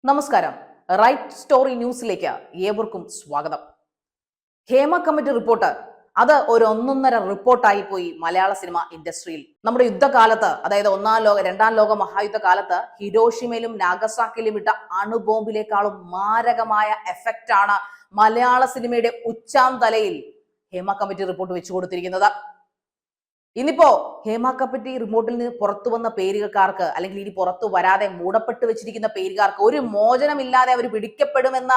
നമസ്കാരം. Right story ന്യൂസിലേക്ക് ഏവർക്കും സ്വാഗതം. ഹേമ കമ്മിറ്റി റിപ്പോർട്ട് അത് ഒരു ഒന്നൊന്നര റിപ്പോർട്ടായി പോയി മലയാള സിനിമ ഇൻഡസ്ട്രിയിൽ. നമ്മുടെ യുദ്ധകാലത്ത്, അതായത് രണ്ടാം ലോക മഹായുദ്ധ കാലത്ത് ഹിരോഷിമയിലും നാഗസാക്കിയിലും ഇട്ട അണുബോംബിലേക്കാളും മാരകമായ എഫക്റ്റ് ആണ് മലയാള സിനിമയുടെ ഉച്ചാം തലയിൽ ഹേമ കമ്മിറ്റി റിപ്പോർട്ട് വെച്ചു കൊടുത്തിരിക്കുന്നത്. ഇന്നിപ്പോ ഹേമ കമ്മിറ്റി റിപ്പോർട്ടിൽ നിന്ന് പുറത്തു വന്ന പേരുകാർക്ക്, അല്ലെങ്കിൽ ഇനി പുറത്തു വരാതെ മൂടപ്പെട്ട് വെച്ചിരിക്കുന്ന പേരുകാർക്ക് ഒരു മോചനമില്ലാതെ അവർ പിടിക്കപ്പെടുമെന്ന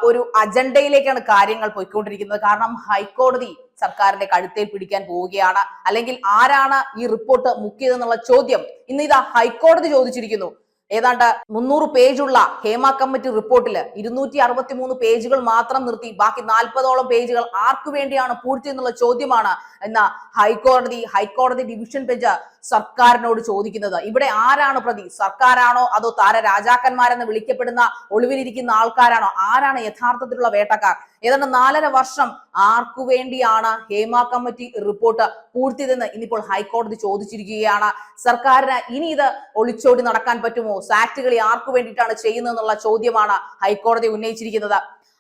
ഒരു അജണ്ടയിലേക്കാണ് കാര്യങ്ങൾ പോയിക്കൊണ്ടിരിക്കുന്നത്. കാരണം ഹൈക്കോടതി സർക്കാരിന്റെ കഴുത്തേൽ പിടിക്കാൻ പോവുകയാണ്. അല്ലെങ്കിൽ ആരാണ് ഈ റിപ്പോർട്ട് മുക്കിയതെന്നുള്ള ചോദ്യം ഇന്ന് ഇതാ ഹൈക്കോടതി ചോദിച്ചിരിക്കുന്നു. ഏതാണ്ട് 300 പേജുള്ള ഹേമ കമ്മിറ്റി റിപ്പോർട്ടിൽ 263 പേജുകൾ മാത്രം നിർത്തി ബാക്കി 40ഓളം പേജുകൾ ആർക്കു വേണ്ടിയാണ് പൂർത്തി എന്നുള്ള ചോദ്യമാണ് എന്ന ഹൈക്കോടതി ഡിവിഷൻ ബെഞ്ച് സർക്കാരിനോട് ചോദിക്കുന്നത്. ഇവിടെ ആരാണ് പ്രതി? സർക്കാരാണോ അതോ താര രാജാക്കന്മാരെന്ന് വിളിക്കപ്പെടുന്ന ഒളിവിലിരിക്കുന്ന ആൾക്കാരാണോ? ആരാണ് യഥാർത്ഥത്തിലുള്ള വേട്ടക്കാർ? ഏതാണ്ട് 4.5 വർഷം ആർക്കു വേണ്ടിയാണ് ഹേമ കമ്മിറ്റി റിപ്പോർട്ട് പൂർത്തിയതെന്ന് ഇന്നിപ്പോൾ ഹൈക്കോടതി ചോദിച്ചിരിക്കുകയാണ്. സർക്കാരിന് ഇനി ഇത് ഒളിച്ചോടി നടക്കാൻ പറ്റുമോ? സാറ്റുകളി ആർക്കു വേണ്ടിയിട്ടാണ് ചെയ്യുന്നതെന്നുള്ള ചോദ്യമാണ് ഹൈക്കോടതി ഉന്നയിച്ചിരിക്കുന്നത്.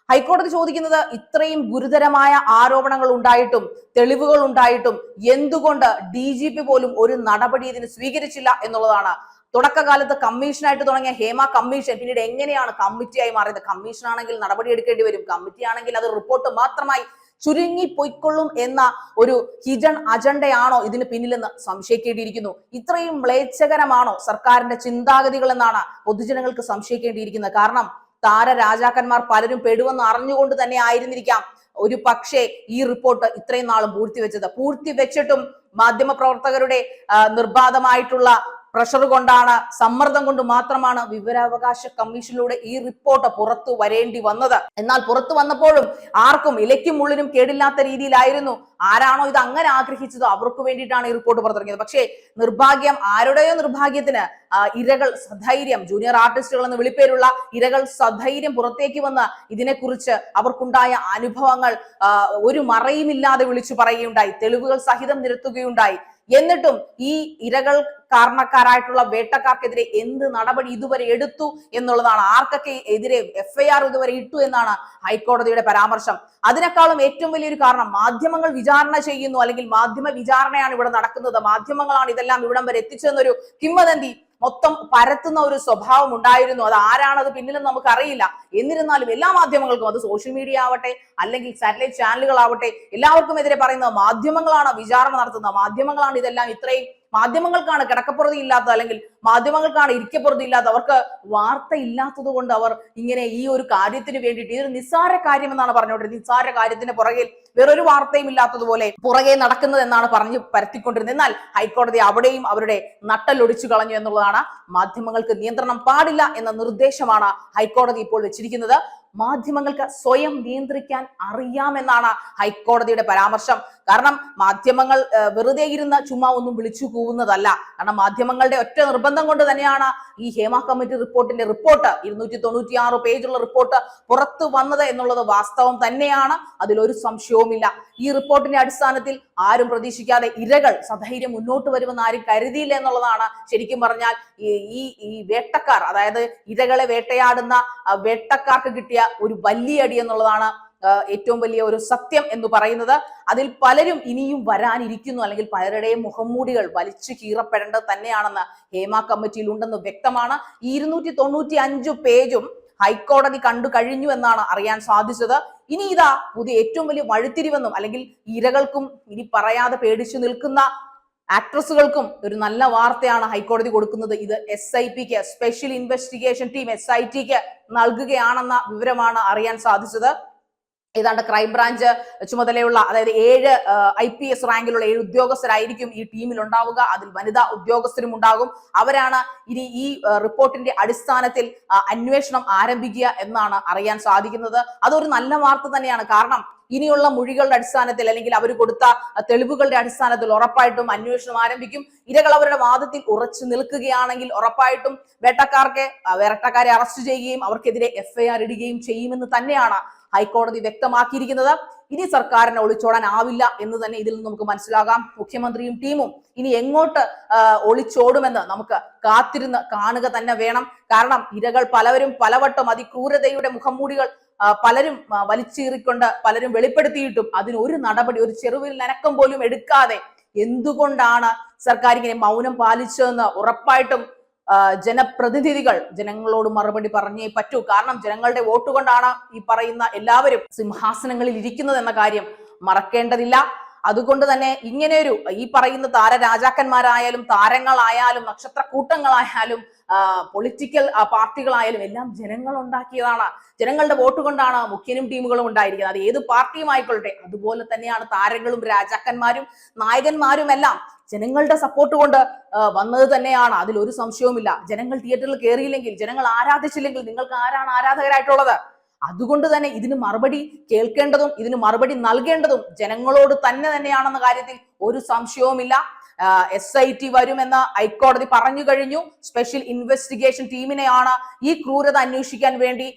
ഹൈക്കോടതി ചോദിക്കുന്നത്, ഇത്രയും ഗുരുതരമായ ആരോപണങ്ങൾ ഉണ്ടായിട്ടും തെളിവുകൾ ഉണ്ടായിട്ടും എന്തുകൊണ്ട് DGP പോലും ഒരു നടപടി ഇതിന് സ്വീകരിച്ചില്ല എന്നുള്ളതാണ്. തുടക്കകാലത്ത് കമ്മീഷനായിട്ട് തുടങ്ങിയ ഹേമ കമ്മീഷൻ പിന്നീട് എങ്ങനെയാണ് കമ്മിറ്റിയായി മാറിയത്? കമ്മീഷൻ ആണെങ്കിൽ നടപടി എടുക്കേണ്ടി വരും, കമ്മിറ്റി ആണെങ്കിൽ അത് റിപ്പോർട്ട് മാത്രമായി ചുരുങ്ങി പൊയ്ക്കൊള്ളും എന്ന ഒരു ഹിഡൻ അജണ്ടയാണോ ഇതിന് പിന്നിലെന്ന് സംശയിക്കേണ്ടിയിരിക്കുന്നു. ഇത്രയും മ്ലേച്ഛകരമാണോ സർക്കാരിന്റെ ചിന്താഗതികൾ എന്നാണ് പൊതുജനങ്ങൾക്ക് സംശയിക്കേണ്ടിയിരിക്കുന്നത്. കാരണം താര രാജാക്കന്മാർ പലരും പെടുവെന്ന് അറിഞ്ഞുകൊണ്ട് തന്നെ ആയിരുന്നിരിക്കാം ഒരു പക്ഷേ ഈ റിപ്പോർട്ട് ഇത്രയും നാളും പൂർത്തിവെച്ചിട്ടും മാധ്യമപ്രവർത്തകരുടെ നിർബാധമായിട്ടുള്ള പ്രഷർ കൊണ്ടാണ്, സമ്മർദ്ദം കൊണ്ട് മാത്രമാണ് വിവരാവകാശ കമ്മീഷനിലൂടെ ഈ റിപ്പോർട്ട് പുറത്തു വരേണ്ടി വന്നത്. എന്നാൽ പുറത്തു വന്നപ്പോഴും ആർക്കും ഇലയ്ക്കും മുള്ളിനും കേടില്ലാത്ത രീതിയിലായിരുന്നു. ആരാണോ ഇത് അങ്ങനെ ആഗ്രഹിച്ചതോ അവർക്ക് വേണ്ടിയിട്ടാണ് ഈ റിപ്പോർട്ട് പുറത്തിറങ്ങിയത്. പക്ഷേ നിർഭാഗ്യം, ആരുടെയോ നിർഭാഗ്യത്തിന് ഇരകൾ സധൈര്യം, ജൂനിയർ ആർട്ടിസ്റ്റുകൾ എന്ന് വിളിപ്പേരുള്ള ഇരകൾ സധൈര്യം പുറത്തേക്ക് വന്ന് ഇതിനെക്കുറിച്ച് അവർക്കുണ്ടായ അനുഭവങ്ങൾ ഒരു മറയുമില്ലാതെ വിളിച്ചു പറയുകയുണ്ടായി, തെളിവുകൾ സഹിതം നിരത്തുകയുണ്ടായി. എന്നിട്ടും ഈ ഇരകൾ കാരണക്കാരായിട്ടുള്ള വേട്ടക്കാർക്കെതിരെ എന്ത് നടപടി ഇതുവരെ എടുത്തു എന്നുള്ളതാണ്. ആർക്കൊക്കെ എതിരെ FIR ഇതുവരെ ഇട്ടു എന്നാണ് ഹൈക്കോടതിയുടെ പരാമർശം. അതിനേക്കാളും ഏറ്റവും വലിയൊരു കാരണം, മാധ്യമങ്ങൾ വിചാരണ ചെയ്യുന്നു, അല്ലെങ്കിൽ മാധ്യമ വിചാരണയാണ് ഇവിടെ നടക്കുന്നത്, മാധ്യമങ്ങളാണ് ഇതെല്ലാം ഇവിടം വരെ എത്തിച്ചെന്നൊരു കിംവദന്തി മൊത്തം പരത്തുന്ന ഒരു സ്വഭാവം ഉണ്ടായിരുന്നു. അത് ആരാണത് പിന്നിലെന്ന് നമുക്കറിയില്ല. എന്നിരുന്നാലും എല്ലാ മാധ്യമങ്ങൾക്കും, അത് സോഷ്യൽ മീഡിയ ആവട്ടെ അല്ലെങ്കിൽ സാറ്റലൈറ്റ് ചാനലുകളാവട്ടെ, എല്ലാവർക്കും എതിരെ പറയുന്നത് മാധ്യമങ്ങളാണ് വിചാരണ നടത്തുന്നത്, മാധ്യമങ്ങളാണ് ഇതെല്ലാം ഇത്രയും, മാധ്യമങ്ങൾക്കാണ് കിടക്കപ്പുറതി ഇല്ലാത്തത്, അല്ലെങ്കിൽ മാധ്യമങ്ങൾക്കാണ് ഇരിക്കപ്പുറതി ഇല്ലാത്തത്, അവർക്ക് വാർത്ത ഇല്ലാത്തത് കൊണ്ട് അവർ ഇങ്ങനെ ഈ ഒരു കാര്യത്തിന് വേണ്ടിയിട്ട്, ഇതൊരു നിസ്സാര കാര്യം എന്നാണ് പറഞ്ഞുകൊണ്ടിരുന്നത്, നിസ്സാര കാര്യത്തിന് പുറകെ വേറൊരു വാർത്തയും ഇല്ലാത്തതുപോലെ പുറകെ നടക്കുന്നത് എന്നാണ് പറഞ്ഞു പരത്തിക്കൊണ്ടിരുന്നത്. എന്നാൽ ഹൈക്കോടതി അവിടെയും അവരുടെ നട്ടലൊടിച്ചു കളഞ്ഞു എന്നുള്ളതാണ്. മാധ്യമങ്ങൾക്ക് നിയന്ത്രണം പാടില്ല എന്ന നിർദ്ദേശമാണ് ഹൈക്കോടതി ഇപ്പോൾ വെച്ചിരിക്കുന്നത്. മാധ്യമങ്ങൾക്ക് സ്വയം നിയന്ത്രിക്കാൻ അറിയാമെന്നാണ് ഹൈക്കോടതിയുടെ പരാമർശം. കാരണം മാധ്യമങ്ങൾ വെറുതെ ഇരുന്ന് ചുമ്മാ ഒന്നും വിളിച്ചു കൂവുന്നതല്ല. കാരണം മാധ്യമങ്ങളുടെ ഒറ്റ നിർബന്ധം കൊണ്ട് തന്നെയാണ് ഈ ഹേമ കമ്മിറ്റി റിപ്പോർട്ടിന്റെ റിപ്പോർട്ട്, 296 പേജുള്ള റിപ്പോർട്ട് പുറത്തു വന്നത് എന്നുള്ളത് വാസ്തവം തന്നെയാണ്, അതിലൊരു സംശയവുമില്ല. ഈ റിപ്പോർട്ടിന്റെ അടിസ്ഥാനത്തിൽ ആരും പ്രതീക്ഷിക്കാതെ ഇരകൾ സധൈര്യം മുന്നോട്ട് വരുമെന്ന് ആരും കരുതിയില്ല എന്നുള്ളതാണ് ശരിക്കും പറഞ്ഞാൽ ഈ വേട്ടക്കാർ, അതായത് ഇരകളെ വേട്ടയാടുന്ന വേട്ടക്കാർക്ക് കിട്ടിയ ഒരു വലിയ അടി എന്നുള്ളതാണ് ഏറ്റവും വലിയ ഒരു സത്യം എന്ന് പറയുന്നത്. അതിൽ പലരും ഇനിയും വരാനിരിക്കുന്നു, അല്ലെങ്കിൽ പലരുടെയും മുഖംമൂടികൾ വലിച്ചു കീറപ്പെടേണ്ടത് തന്നെയാണെന്ന് ഹേമ കമ്മിറ്റിയിൽ ഉണ്ടെന്ന് വ്യക്തമാണ്. ഈ 295 പേജും ഹൈക്കോടതി കണ്ടു കഴിഞ്ഞു എന്നാണ് അറിയാൻ സാധിച്ചത്. ഇനി ഇതാ പുതിയ ഏറ്റവും വലിയ വഴിത്തിരിവെന്നും, അല്ലെങ്കിൽ ഇരകൾക്കും ഇനി പറയാതെ പേടിച്ചു നിൽക്കുന്ന ആക്ട്രസുകൾക്കും ഒരു നല്ല വാർത്തയാണ് ഹൈക്കോടതി കൊടുക്കുന്നത്. ഇത് SIPക്ക്, സ്പെഷ്യൽ ഇൻവെസ്റ്റിഗേഷൻ ടീം SITക്ക് നൽകുകയാണെന്ന വിവരമാണ് അറിയാൻ സാധിച്ചത്. ഏതാണ്ട് ക്രൈംബ്രാഞ്ച് ചുമതലയുള്ള, അതായത് 7 IPS റാങ്കിലുള്ള 7 ഉദ്യോഗസ്ഥരായിരിക്കും ഈ ടീമിൽ ഉണ്ടാവുക. അതിൽ വനിതാ ഉദ്യോഗസ്ഥരും ഉണ്ടാകും. അവരാണ് ഇനി ഈ റിപ്പോർട്ടിന്റെ അടിസ്ഥാനത്തിൽ അന്വേഷണം ആരംഭിക്കുക എന്നാണ് അറിയാൻ സാധിക്കുന്നത്. അതൊരു നല്ല വാർത്ത തന്നെയാണ്. കാരണം ഇനിയുള്ള മൊഴികളുടെ അടിസ്ഥാനത്തിൽ, അല്ലെങ്കിൽ അവർ കൊടുത്ത തെളിവുകളുടെ അടിസ്ഥാനത്തിൽ ഉറപ്പായിട്ടും അന്വേഷണം ആരംഭിക്കും. ഇരകൾ അവരുടെ വാദത്തിൽ ഉറച്ചു നിൽക്കുകയാണെങ്കിൽ ഉറപ്പായിട്ടും വേട്ടക്കാരെ അറസ്റ്റ് ചെയ്യുകയും അവർക്കെതിരെ FIR ഇടുകയും ചെയ്യുമെന്ന് തന്നെയാണ് ഹൈക്കോടതി വ്യക്തമാക്കിയിരിക്കുന്നത്. ഇനി സർക്കാരിനെ ഒളിച്ചോടാനാവില്ല എന്ന് തന്നെ ഇതിൽ നിന്ന് നമുക്ക് മനസ്സിലാകാം. മുഖ്യമന്ത്രിയും ടീമും ഇനി എങ്ങോട്ട് ഒളിച്ചോടുമെന്ന് നമുക്ക് കാത്തിരുന്ന് കാണുക തന്നെ വേണം. കാരണം ഇരകൾ പലവരും പലവട്ടം അതിക്രൂരതയുടെ മുഖംമൂടികൾ പലരും വലിച്ചീറിക്കൊണ്ട് പലരും വെളിപ്പെടുത്തിയിട്ടും അതിന് ഒരു നടപടി, ഒരു ചെറുവിൽ നനക്കം പോലും എടുക്കാതെ എന്തുകൊണ്ടാണ് സർക്കാർ ഇങ്ങനെ മൗനം പാലിച്ചതെന്ന് ഉറപ്പായിട്ടും ജനപ്രതിനിധികൾ ജനങ്ങളോട് മറുപടി പറഞ്ഞേ പറ്റൂ. കാരണം ജനങ്ങളുടെ വോട്ട് കൊണ്ടാണ് ഈ പറയുന്ന എല്ലാവരും സിംഹാസനങ്ങളിൽ ഇരിക്കുന്നത് എന്ന കാര്യം മറക്കേണ്ടതില്ല. അതുകൊണ്ട് തന്നെ ഇങ്ങനെയൊരു ഈ പറയുന്ന താരരാജാക്കന്മാരായാലും താരങ്ങളായാലും നക്ഷത്രക്കൂട്ടങ്ങളായാലും പൊളിറ്റിക്കൽ പാർട്ടികളായാലും എല്ലാം ജനങ്ങൾ ഉണ്ടാക്കിയതാണ്. ജനങ്ങളുടെ വോട്ട് കൊണ്ടാണ് മുഖ്യനും ടീമുകളും ഉണ്ടായിരിക്കുന്നത്. അത് ഏത് പാർട്ടിയും ആയിക്കൊള്ളട്ടെ. അതുപോലെ തന്നെയാണ് താരങ്ങളും രാജാക്കന്മാരും നായകന്മാരും എല്ലാം ജനങ്ങളുടെ സപ്പോർട്ട് കൊണ്ട് വന്നത് തന്നെയാണ്. അതിലൊരു സംശയവുമില്ല. ജനങ്ങൾ തിയേറ്ററിൽ കയറിയില്ലെങ്കിൽ, ജനങ്ങൾ ആരാധിച്ചില്ലെങ്കിൽ നിങ്ങൾക്ക് ആരാണ് ആരാധകരായിട്ടുള്ളത്? അതുകൊണ്ട് തന്നെ ഇതിന് മറുപടി കേൾക്കേണ്ടതും ഇതിന് മറുപടി നൽകേണ്ടതും ജനങ്ങളോട് തന്നെയാണെന്ന കാര്യത്തിൽ ഒരു സംശയവുമില്ല. SIT വരുമെന്ന് ഹൈക്കോടതി പറഞ്ഞു കഴിഞ്ഞു. സ്പെഷ്യൽ ഇൻവെസ്റ്റിഗേഷൻ ടീമിനെയാണ് ഈ ക്രൂരത അന്വേഷിക്കാൻ വേണ്ടി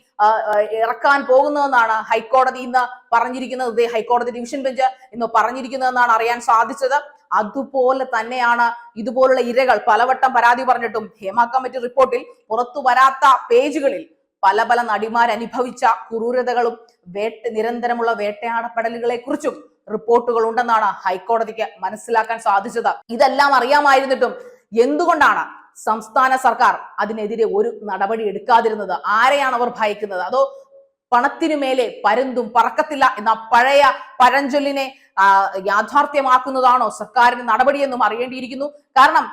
ഇറക്കാൻ പോകുന്നതെന്നാണ് ഹൈക്കോടതി ഇന്ന് പറഞ്ഞിരിക്കുന്നത്. ഹൈക്കോടതി ഡിവിഷൻ ബെഞ്ച് ഇന്ന് പറഞ്ഞിരിക്കുന്നതെന്നാണ് അറിയാൻ സാധിച്ചത്. അതുപോലെ തന്നെയാണ് ഇതുപോലുള്ള ഇരകൾ പലവട്ടം പരാതി പറഞ്ഞിട്ടും ഹേമ കമ്മിറ്റി റിപ്പോർട്ടിൽ പുറത്തു വരാത്ത പേജുകളിൽ പല നടിമാർ അനുഭവിച്ച ക്രൂരതകളും നിരന്തരമുള്ള വേട്ടയാടപ്പെടലുകളെ കുറിച്ചും റിപ്പോർട്ടുകൾ ഉണ്ടെന്നാണ് ഹൈക്കോടതിക്ക് മനസ്സിലാക്കാൻ സാധിച്ചത്. ഇതെല്ലാം അറിയാമായിരുന്നിട്ടും എന്തുകൊണ്ടാണ് സംസ്ഥാന സർക്കാർ അതിനെതിരെ ഒരു നടപടി എടുക്കാതിരുന്നത്? ആരെയാണ് അവർ ഭയക്കുന്നത്? അതോ പണത്തിനു മേലെ പരുന്തും പറക്കത്തില്ല എന്ന പഴയ പഴഞ്ചൊല്ലിനെ യാഥാർത്ഥ്യമാക്കുന്നതാണോ സർക്കാരിന് നടപടിയെന്നും അറിയേണ്ടിയിരിക്കുന്നു. കാരണം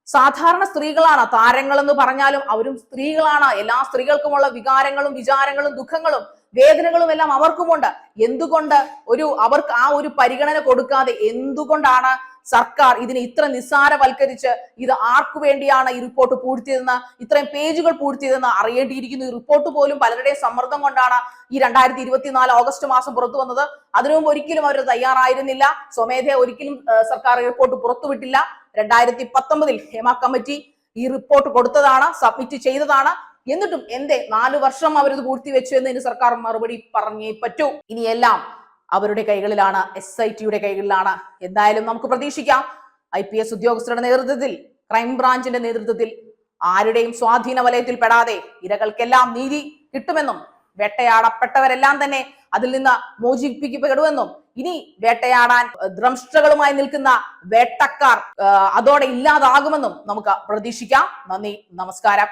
സാധാരണ സ്ത്രീകളാണ് താരങ്ങൾ എന്ന് പറഞ്ഞാലും അവരും സ്ത്രീകളാണ്. എല്ലാ സ്ത്രീകൾക്കുമുള്ള വികാരങ്ങളും വിചാരങ്ങളും ദുഃഖങ്ങളും വേദനകളും എല്ലാം അവർക്കുമുണ്ട്. എന്തുകൊണ്ട് അവർക്ക് ആ ഒരു പരിഗണന കൊടുക്കാതെ എന്തുകൊണ്ടാണ് സർക്കാർ ഇതിനെ ഇത്ര നിസ്സാരവൽക്കരിച്ച് ഇത് ആർക്കു വേണ്ടിയാണ് ഈ റിപ്പോർട്ട് പൂഴ്ത്തിയതെന്ന്, ഇത്രയും പേജുകൾ പൂഴ്ത്തിയതെന്ന് അറിയേണ്ടിയിരിക്കുന്നു. ഈ റിപ്പോർട്ട് പോലും പലരുടെയും സമ്മർദ്ദം കൊണ്ടാണ് ഈ 2024 ഓഗസ്റ്റ് മാസം പുറത്തു വന്നത്. അതിനു മുമ്പ് ഒരിക്കലും അവർ തയ്യാറായിരുന്നില്ല. സ്വമേധയ ഒരിക്കലും സർക്കാർ റിപ്പോർട്ട് പുറത്തുവിട്ടില്ല. 2019 ഹേമ കമ്മിറ്റി ഈ റിപ്പോർട്ട് കൊടുത്തതാണ്, സബ്മിറ്റ് ചെയ്തതാണ്. എന്നിട്ടും എന്തേ 4 വർഷം അവരത് പൂഴ്ത്തിവെച്ചു എന്നതിന് സർക്കാർ മറുപടി പറഞ്ഞേ പറ്റൂ. ഇനിയെല്ലാം അവരുടെ കൈകളിലാണ്, SITയുടെ കൈകളിലാണ്. എന്തായാലും നമുക്ക് പ്രതീക്ഷിക്കാം IPS ഉദ്യോഗസ്ഥരുടെ നേതൃത്വത്തിൽ, ക്രൈംബ്രാഞ്ചിന്റെ നേതൃത്വത്തിൽ ആരുടെയും സ്വാധീന വലയത്തിൽ പെടാതെ ഇരകൾക്കെല്ലാം നീതി കിട്ടുമെന്നും വേട്ടയാടപ്പെട്ടവരെല്ലാം തന്നെ അതിൽ നിന്ന് മോചിപ്പിക്കപ്പെടുമെന്നും ഇനി വേട്ടയാടാൻ ദ്രംഷ്ടകളുമായി നിൽക്കുന്ന വേട്ടക്കാർ അതോടെ ഇല്ലാതാകുമെന്നും നമുക്ക് പ്രതീക്ഷിക്കാം. നന്ദി, നമസ്കാരം.